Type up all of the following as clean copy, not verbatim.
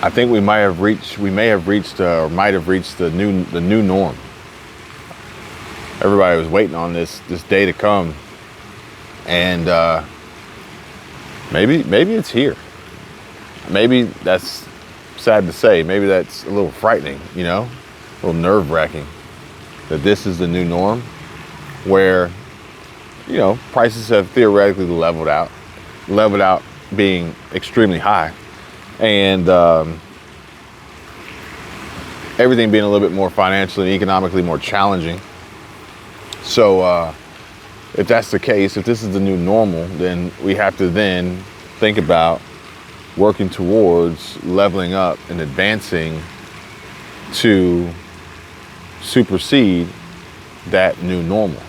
I think we may have reached the new norm. Everybody was waiting on this day to come, and maybe it's here. Maybe that's sad to say. Maybe that's a little frightening, a little nerve-wracking, that this is the new norm, where prices have theoretically leveled out being extremely high, and everything being a little bit more financially and economically more challenging. So if that's the case, if this is the new normal, then we have to then think about working towards leveling up and advancing to supersede that new normal.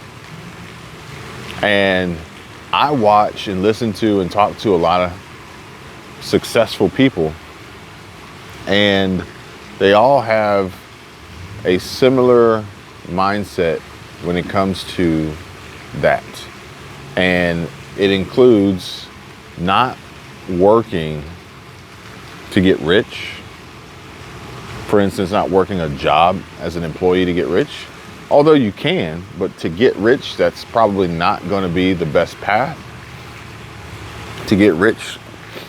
And I watch and listen to and talk to a lot of successful people, and they all have a similar mindset when it comes to that. And it includes not working to get rich. For instance, not working a job as an employee to get rich. Although you can, but to get rich, that's probably not going to be the best path to get rich.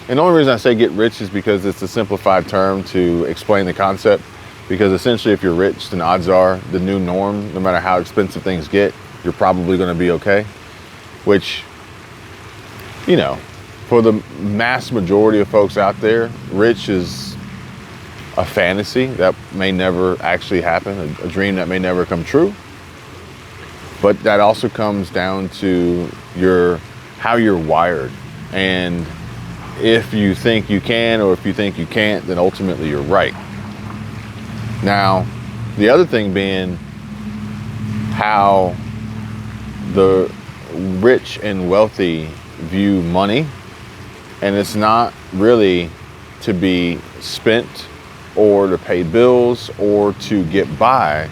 And the only reason I say get rich is because it's a simplified term to explain the concept. Because essentially, if you're rich, then odds are the new norm, no matter how expensive things get, you're probably going to be okay. Which, for the mass majority of folks out there, rich is a fantasy that may never actually happen, a dream that may never come true. But that also comes down to how you're wired. And if you think you can, or if you think you can't, then ultimately you're right. Now, the other thing being how the rich and wealthy view money, and it's not really to be spent or to pay bills or to get by,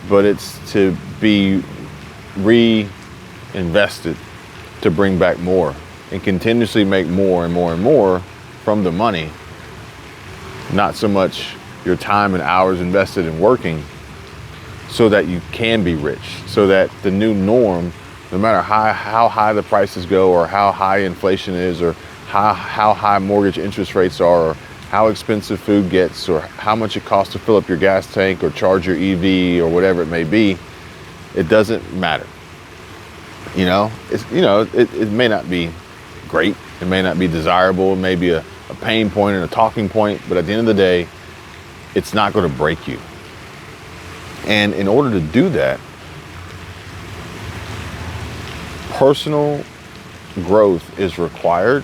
but it's to be reinvested to bring back more and continuously make more and more and more from the money. Not so much your time and hours invested in working, so that you can be rich, so that the new norm, no matter how high the prices go, or how high inflation is, or how high mortgage interest rates are, or how expensive food gets, or how much it costs to fill up your gas tank or charge your EV or whatever it may be, it doesn't matter. It may not be great, it may not be desirable, it may be a pain point and a talking point, but at the end of the day, it's not going to break you. And in order to do that, personal growth is required,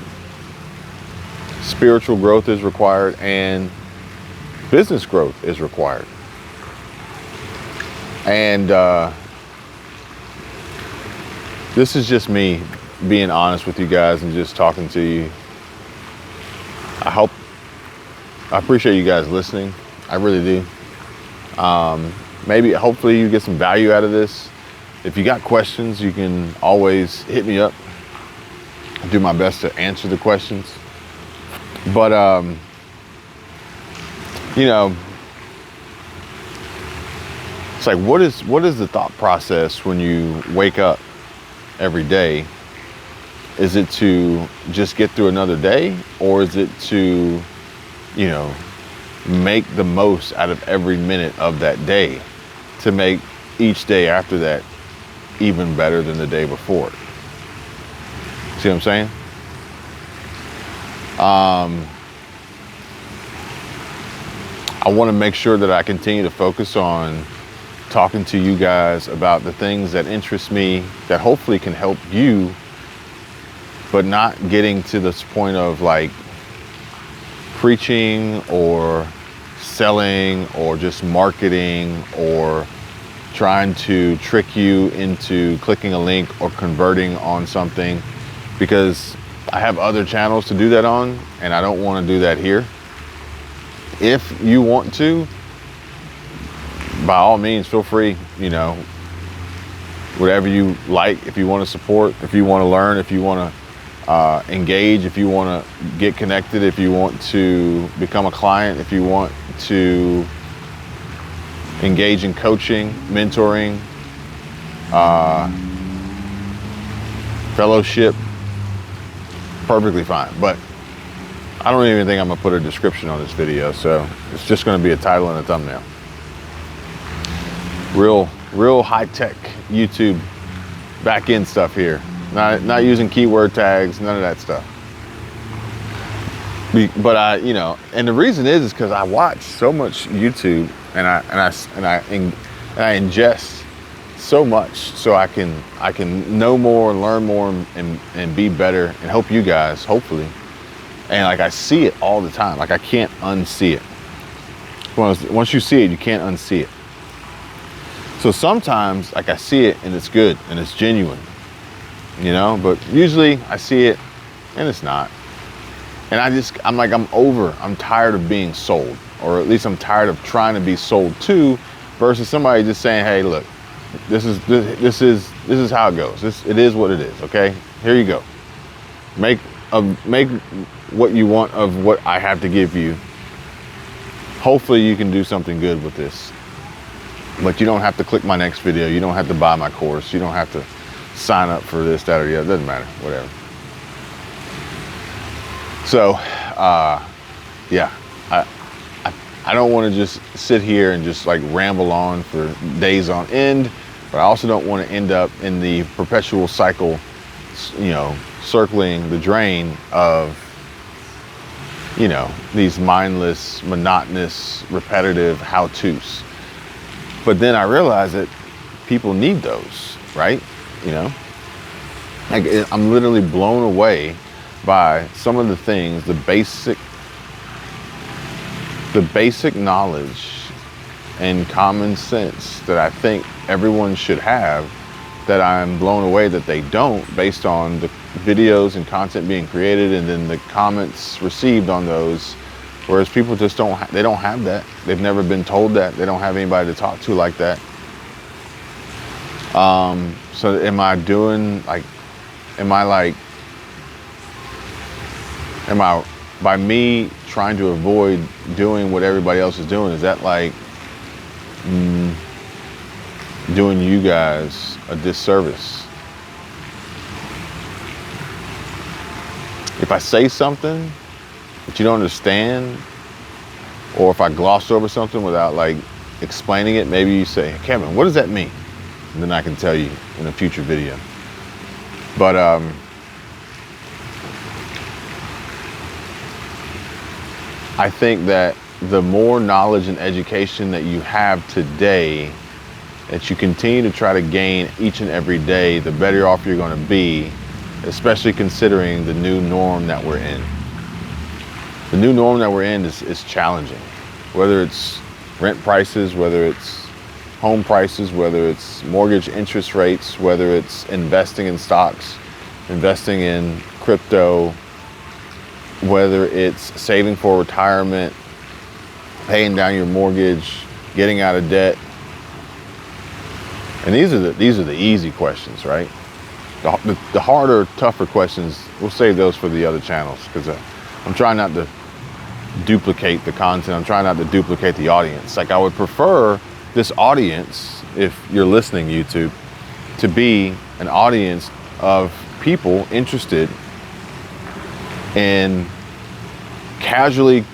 spiritual growth is required, and business growth is required. And this is just me being honest with you guys and just talking to you. I appreciate you guys listening. I really do. Hopefully you get some value out of this. If you got questions, you can always hit me up. I'll do my best to answer the questions. But, it's like, what is the thought process when you wake up every day? Is it to just get through another day, or is it to, make the most out of every minute of that day to make each day after that even better than the day before? See what I'm saying? I want to make sure that I continue to focus on talking to you guys about the things that interest me, that hopefully can help you, but not getting to this point of like preaching or selling or just marketing or trying to trick you into clicking a link or converting on something, because I have other channels to do that on and I don't want to do that here. If you want to, by all means, feel free, whatever you like. If you want to support, if you want to learn, if you want to engage if you want to get connected, if you want to become a client, if you want to engage in coaching, mentoring, fellowship, perfectly fine. But I don't even think I'm gonna put a description on this video, so it's just gonna be a title and a thumbnail. Real high-tech YouTube back-end stuff here. Not using keyword tags, none of that stuff. But and the reason is because I watch so much YouTube and I ingest so much, so I can know more, learn more, and be better, and help you guys, hopefully. And like I see it all the time. Like I can't unsee it. Once you see it, you can't unsee it. So sometimes like I see it and it's good and it's genuine, but usually I see it and it's not. And I'm tired of being sold, or at least I'm tired of trying to be sold to, versus somebody just saying, hey, look, this is how it goes. It is what it is. Okay, here you go. Make what you want of what I have to give you. Hopefully you can do something good with this. But you don't have to click my next video. You don't have to buy my course. You don't have to sign up for this, that, or the other. It doesn't matter, whatever. So, yeah, I don't want to just sit here and just like ramble on for days on end, but I also don't want to end up in the perpetual cycle, circling the drain of, these mindless, monotonous, repetitive how-tos. But then I realized that people need those, right? I'm literally blown away by some of the things, the basic knowledge and common sense that I think everyone should have, that I'm blown away that they don't, based on the videos and content being created and then the comments received on those. Whereas people just don't have that. They've never been told that. They don't have anybody to talk to like that. So by me trying to avoid doing what everybody else is doing, is that like doing you guys a disservice? If I say something that you don't understand, or if I gloss over something without like explaining it, maybe you say, Kevin, what does that mean? And then I can tell you in a future video. But I think that the more knowledge and education that you have today, that you continue to try to gain each and every day, the better off you're going to be, especially considering the new norm that we're in. The new norm that we're in is challenging. Whether it's rent prices, whether it's home prices, whether it's mortgage interest rates, whether it's investing in stocks, investing in crypto, whether it's saving for retirement, paying down your mortgage, getting out of debt. And these are the easy questions, right? The harder, tougher questions, we'll save those for the other channels, because I'm trying not to duplicate the content. I'm trying not to duplicate the audience. Like, I would prefer this audience, if you're listening, YouTube, to be an audience of people interested in casually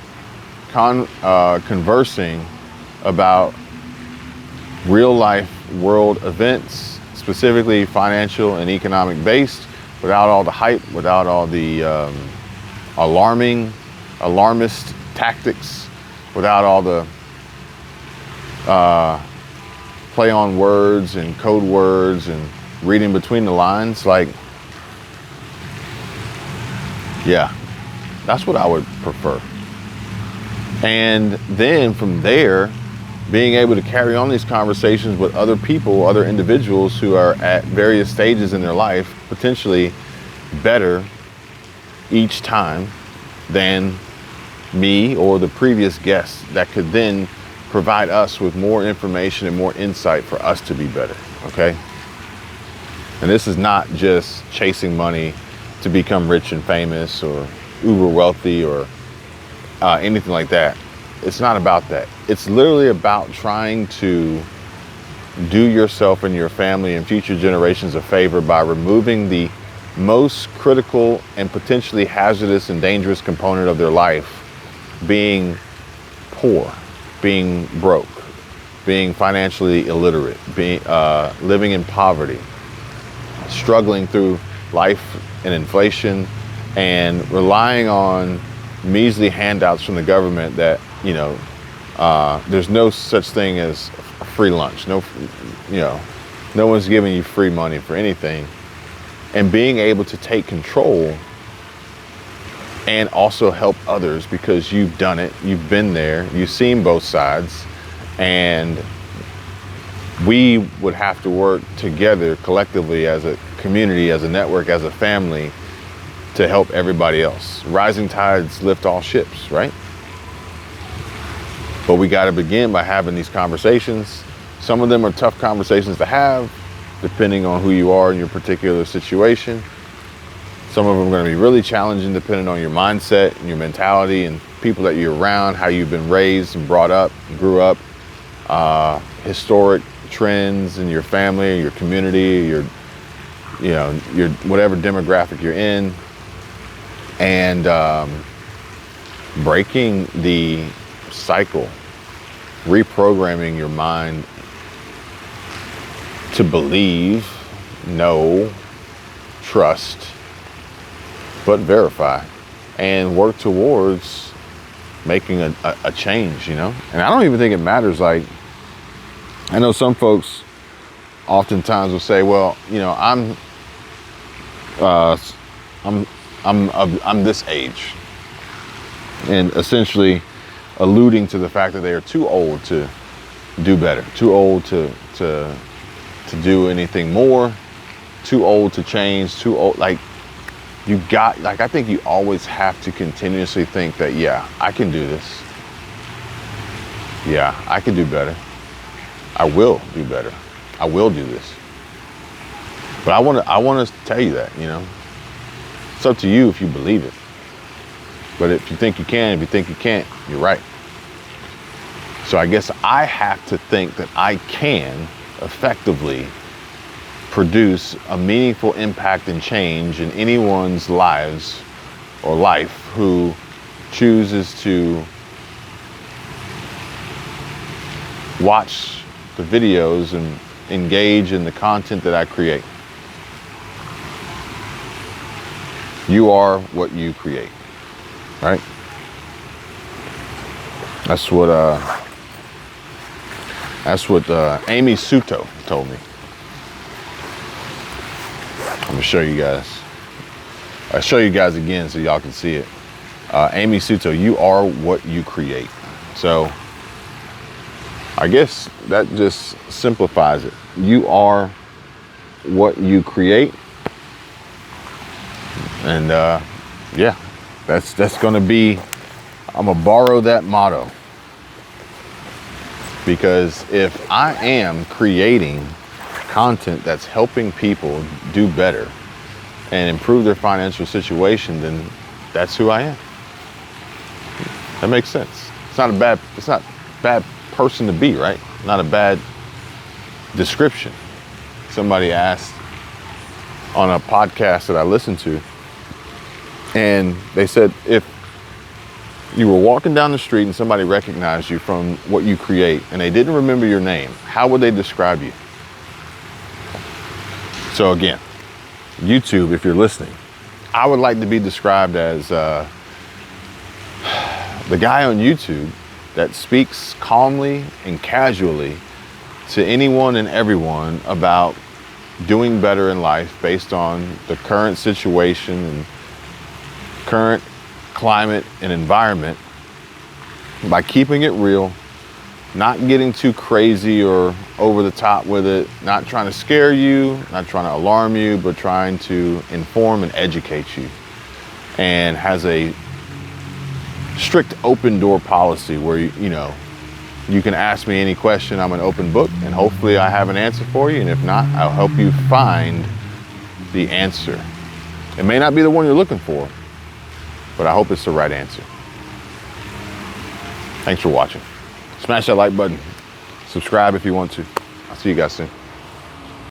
conversing about real life world events, specifically financial and economic based, without all the hype, without all the alarmist tactics, without all the play on words and code words and reading between the lines. Like, yeah, that's what I would prefer. And then from there, being able to carry on these conversations with other people, other individuals who are at various stages in their life, potentially better each time than me or the previous guests, that could then provide us with more information and more insight for us to be better, okay? And this is not just chasing money to become rich and famous or uber wealthy or anything like that. It's not about that. It's literally about trying to do yourself and your family and future generations a favor by removing the most critical and potentially hazardous and dangerous component of their life, being poor, being broke, being financially illiterate, being living in poverty, struggling through life and inflation, and relying on measly handouts from the government that, there's no such thing as a free lunch. No one's giving you free money for anything. And being able to take control and also help others because you've done it, you've been there, you've seen both sides, and we would have to work together collectively as a community, as a network, as a family to help everybody else. Rising tides lift all ships, right? But we got to begin by having these conversations. Some of them are tough conversations to have, depending on who you are in your particular situation. Some of them are going to be really challenging depending on your mindset and your mentality and people that you're around, how you've been raised and brought up and grew up, historic trends in your family, your community, your whatever demographic you're in, and breaking the cycle, reprogramming your mind to believe, know, trust, but verify, and work towards making a change, And I don't even think it matters. Like, I know some folks oftentimes will say, well, I'm this age, and essentially alluding to the fact that they are too old to do better, too old to do anything more, too old to change, too old. I think you always have to continuously think that, yeah, I can do this. Yeah, I can do better. I will do better. I will do this. But I want to tell you that, it's up to you if you believe it. But if you think you can, if you think you can't, you're right. So I guess I have to think that I can effectively produce a meaningful impact and change in anyone's lives or life who chooses to watch the videos and engage in the content that I create. You are what you create, right? That's what Amy Suto told me. I'm gonna show you guys. I'll show you guys again so y'all can see it. Amy Suto, you are what you create. So I guess that just simplifies it. You are what you create. And yeah, that's gonna be, I'm gonna borrow that motto. Because if I am creating content that's helping people do better and improve their financial situation, then that's who I am. That makes sense. It's not a bad person to be, right? Not a bad description. Somebody asked on a podcast that I listened to, and they said, if you were walking down the street and somebody recognized you from what you create and they didn't remember your name, how would they describe you? So again, YouTube, if you're listening, I would like to be described as the guy on YouTube that speaks calmly and casually to anyone and everyone about doing better in life based on the current situation and current climate and environment, by keeping it real, not getting too crazy or over the top with it, not trying to scare you, not trying to alarm you, but trying to inform and educate you, and has a strict open door policy where you can ask me any question. I'm an open book, and hopefully I have an answer for you, and if not, I'll help you find the answer. It may not be the one you're looking for, but I hope it's the right answer. Thanks for watching. Smash that like button. Subscribe if you want to. I'll see you guys soon.